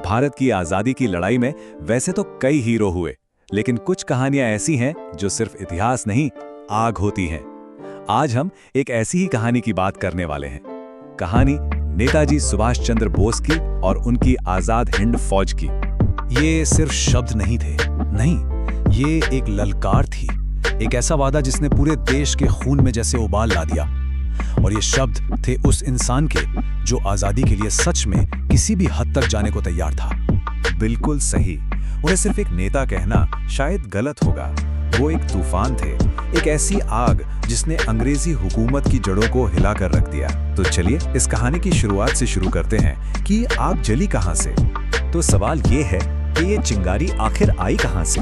भारत की आज़ादी की लड़ाई में वैसे तो कई हीरो हुए, लेकिन कुछ कहानियां ऐसी हैं जो सिर्फ इतिहास नहीं, आग होती हैं। आज हम एक ऐसी ही कहानी की बात करने वाले हैं। कहानी नेताजी सुभाष चंद्र बोस की और उनकी आज़ाद हिंद फौज की। ये सिर्फ शब्द नहीं थे, नहीं, ये एक ललकार थी, एक ऐसा वादा जिसने पूरे देश के खून में जैसे उबाल ला दिया। और ये शब्द थे उस इंसान के जो आज़ादी के लिए सच में किसी भी हद तक जाने को तैयार था। बिल्कुल सही। उन्हें सिर्फ एक नेता कहना शायद गलत होगा। वो एक तूफान थे, एक ऐसी आग जिसने अंग्रेजी हुकूमत की जड़ों को हिलाकर रख दिया। तो चलिए इस कहानी की शुरुआत से शुरू करते हैं कि आग जली कहां से। तो सवाल ये है कि ये चिंगारी आखिर आई कहां से।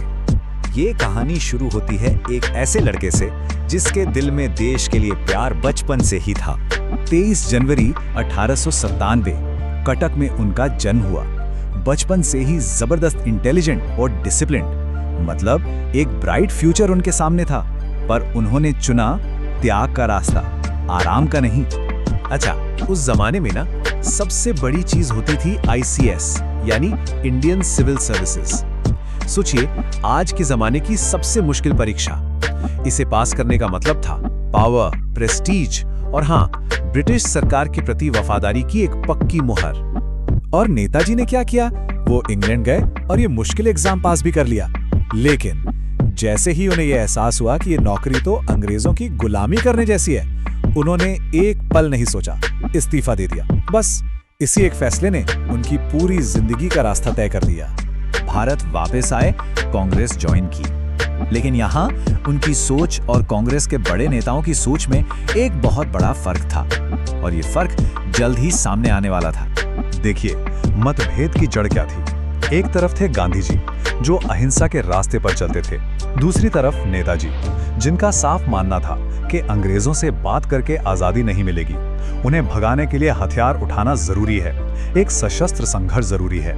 ये कहानी शुरू होती है एक ऐसे लड़के से जिसके दिल में देश के लिए प्यार बचपन से ही था। 23 जनवरी 1897 कटक में उनका जन्म हुआ। बचपन से ही जबरदस्त इंटेलिजेंट और डिसिप्लिन्ड, मतलब एक ब्राइट फ्यूचर उनके सामने था। पर उन्होंने चुना त्याग का रास्ता, आराम का नहीं। अच्छा, उस जमाने में ना सबसे बड़ी चीज होती थी ICS, यानी इंडियन सिविल सर्विसेज। सोचिए, आज के जमाने की सबसे मुश्किल परीक्षा। इसे पास करने का मतलब था पावर, प्रेस्टीज और हाँ, ब्रिटिश सरकार के प्रति वफादारी की एक पक्की मुहर। और नेताजी ने क्या किया? वो इंग्लैंड गए और ये मुश्किल एग्जाम पास भी कर लिया। लेकिन जैसे ही उन्हें यह एहसास हुआ कि ये नौकरी तो अंग्रेजों की गुलामी करने जैसी है, उन्होंने एक पल नहीं सोचा, इस्तीफा दे दिया। बस इसी एक फैसले ने उनकी पूरी जिंदगी का रास्ता तय कर दिया। भारत वापस आए, कांग्रेस ज्वाइन की। लेकिन यहाँ उनकी सोच और कांग्रेस के बड़े नेताओं की सोच में एक बहुत बड़ा फर्क था, और ये फर्क जल्द ही सामने आने वाला था। देखिए, मतभेद की जड़ क्या थी। एक तरफ थे गांधी जी, जो अहिंसा के रास्ते पर चलते थे। दूसरी तरफ नेताजी, जिनका साफ मानना था कि अंग्रेजों से बात करके आजादी नहीं मिलेगी, उन्हें भगाने के लिए हथियार उठाना जरूरी है, एक सशस्त्र संघर्ष जरूरी है।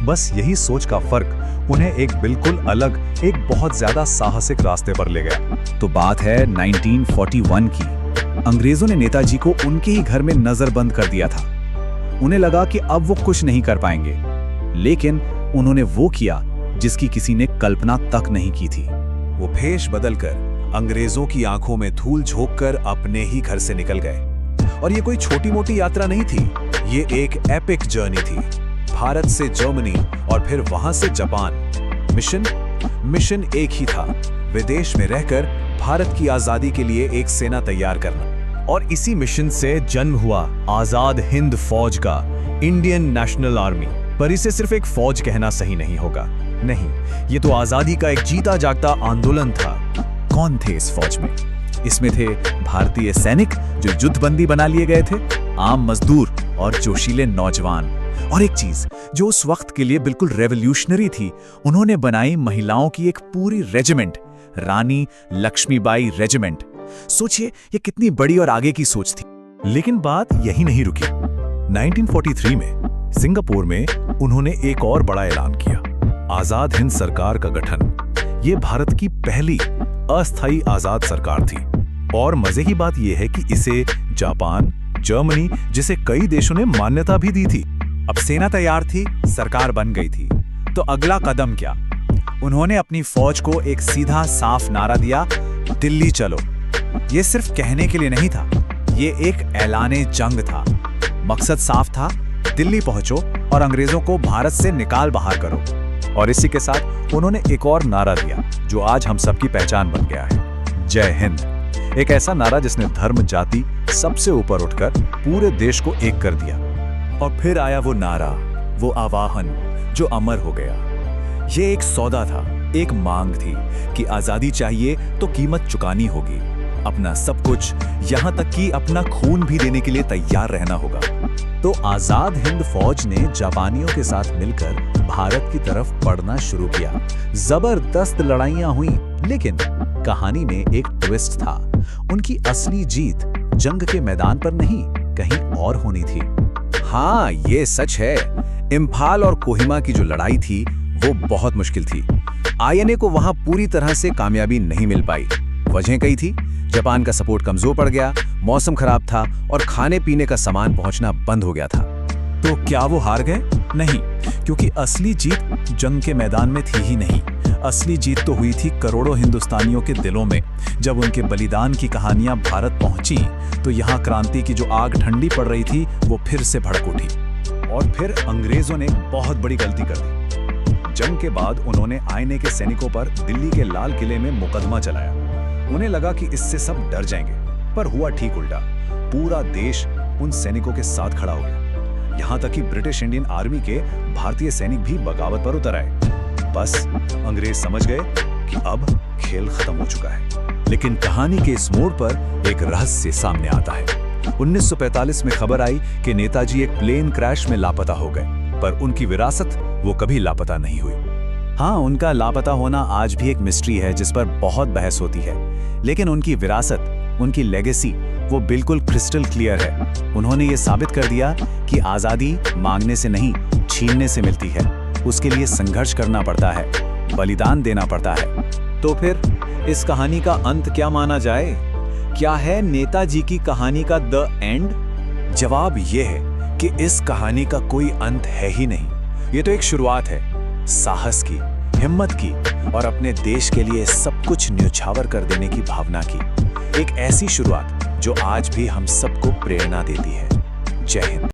बस यही सोच का फर्क उन्हें एक बिल्कुल अलग, एक बहुत ज्यादा साहसिक रास्ते पर ले गया। तो बात है 1941 की। अंग्रेजों ने नेताजी को उनके ही घर में नजरबंद कर दिया था। उन्हें लगा कि अब वो कुछ नहीं कर पाएंगे, लेकिन उन्होंने वो किया जिसकी किसी ने कल्पना तक नहीं की थी। वो भेष बदलकर अंग्रेजों की आंखों में धूल झोंककर अपने ही घर से निकल गए। और ये कोई छोटी मोटी यात्रा नहीं थी, ये एक एपिक जर्नी थी। भारत से जर्मनी और फिर वहां से जापान। मिशन एक ही था, विदेश में रहकर भारत की आजादी के लिए एक सेना तैयार करना। और इसी मिशन से जन्म हुआ आजाद हिंद फौज का, इंडियन नेशनल आर्मी। पर इसे सिर्फ एक फौज कहना सही नहीं होगा। नहीं, ये तो आजादी का एक जीता जागता आंदोलन था। कौन थे इस फौज में? इसमें थे भारतीय सैनिक जो युद्धबंदी बना लिए गए थे, आम मजदूर और जोशीले नौजवान। और एक चीज जो उस वक्त के लिए बिल्कुल रेवोल्यूशनरी थी, उन्होंने बनाई महिलाओं की एक पूरी रेजिमेंट, रानी लक्ष्मीबाई रेजिमेंट। सोचिए, ये कितनी बड़ी और आगे की सोच थी। लेकिन बात यही नहीं रुकी। 1943 में सिंगापुर में उन्होंने एक और बड़ा ऐलान किया, आजाद हिंद सरकार का गठन। ये भारत की पहली अस्थायी आजाद सरकार थी। और मजे की बात यह है कि इसे जापान, जर्मनी जैसे कई देशों ने मान्यता भी दी थी। अब सेना तैयार थी, सरकार बन गई थी, तो अगला कदम क्या? उन्होंने अपनी फौज को एक सीधा साफ नारा दिया, दिल्ली चलो। ये सिर्फ कहने के लिए नहीं था, ये एक ऐलाने जंग था। मकसद साफ था, दिल्ली पहुंचो और अंग्रेजों को भारत से निकाल बाहर करो। और इसी के साथ उन्होंने एक और नारा दिया जो आज हम सबकी पहचान बन गया है, जय हिंद। एक ऐसा नारा जिसने धर्म, जाति सबसे ऊपर उठकर पूरे देश को एक कर दिया। और फिर आया वो नारा, वो आवाहन जो अमर हो गया। ये एक सौदा था, एक मांग थी कि आजादी चाहिए तो कीमत चुकानी होगी। अपना सब कुछ, यहां तक कि अपना खून भी देने के लिए तैयार रहना होगा। तो आजाद हिंद फौज ने जापानियों के साथ मिलकर भारत की तरफ बढ़ना शुरू किया। जबरदस्त लड़ाइयां हुई, लेकिन कहानी में एक ट्विस्ट था। उनकी असली जीत जंग के मैदान पर नहीं, कहीं और होनी थी। हाँ, ये सच है, इम्फाल और कोहिमा की जो लड़ाई थी वो बहुत मुश्किल थी। INA को वहां पूरी तरह से कामयाबी नहीं मिल पाई। वजह कई थी, जापान का सपोर्ट कमजोर पड़ गया, मौसम खराब था और खाने पीने का सामान पहुंचना बंद हो गया था। तो क्या वो हार गए? नहीं, क्योंकि असली जीत जंग के मैदान में थी ही नहीं। असली जीत तो हुई थी करोड़ों हिंदुस्तानियों के दिलों में। जब उनके बलिदान की कहानियां भारत पहुंची तो यहाँ क्रांति की जो आग ठंडी पड़ रही थी वो फिर से भड़क उठी। और फिर अंग्रेजों ने एक बहुत बड़ी गलती कर दी। जंग के बाद उन्होंने आईने के सैनिकों पर दिल्ली के लाल किले में मुकदमा चलाया। उन्हें लगा कि इससे सब डर जाएंगे, पर हुआ ठीक उल्टा। पूरा देश उन सैनिकों के साथ खड़ा हो गया। यहाँ तक कि ब्रिटिश इंडियन आर्मी के भारतीय सैनिक भी बगावत पर उतर आए। बस अंग्रेज समझ गए कि अब खेल खत्म हो चुका है। लेकिन कहानी के इस मोड़ पर एक रहस्य सामने आता है। 1945 में खबर आई कि नेताजी एक प्लेन क्रैश में लापता हो गए, पर उनकी विरासत वो कभी लापता नहीं हुई। हाँ, उनका लापता होना आज भी एक मिस्ट्री है जिस पर बहुत बहस होती है, लेकिन उनकी विरासत, उनकी लेगेसी वो बिल्कुल क्रिस्टल क्लियर है। उन्होंने ये साबित कर दिया कि आज़ादी मांगने से नहीं, छीनने से मिलती है। उसके लिए संघर्ष करना पड़ता है, बलिदान देना पड़ता है। तो फिर इस कहानी का अंत क्या माना जाए? क्या है नेताजी की कहानी का द एंड? जवाब ये है कि इस कहानी का कोई अंत है ही नहीं। ये तो एक शुरुआत है, साहस की, हिम्मत की और अपने देश के लिए सब कुछ न्यौछावर कर देने की भावना की। एक ऐसी शुरुआत जो आज भी हम सबको प्रेरणा देती है। जय हिंद।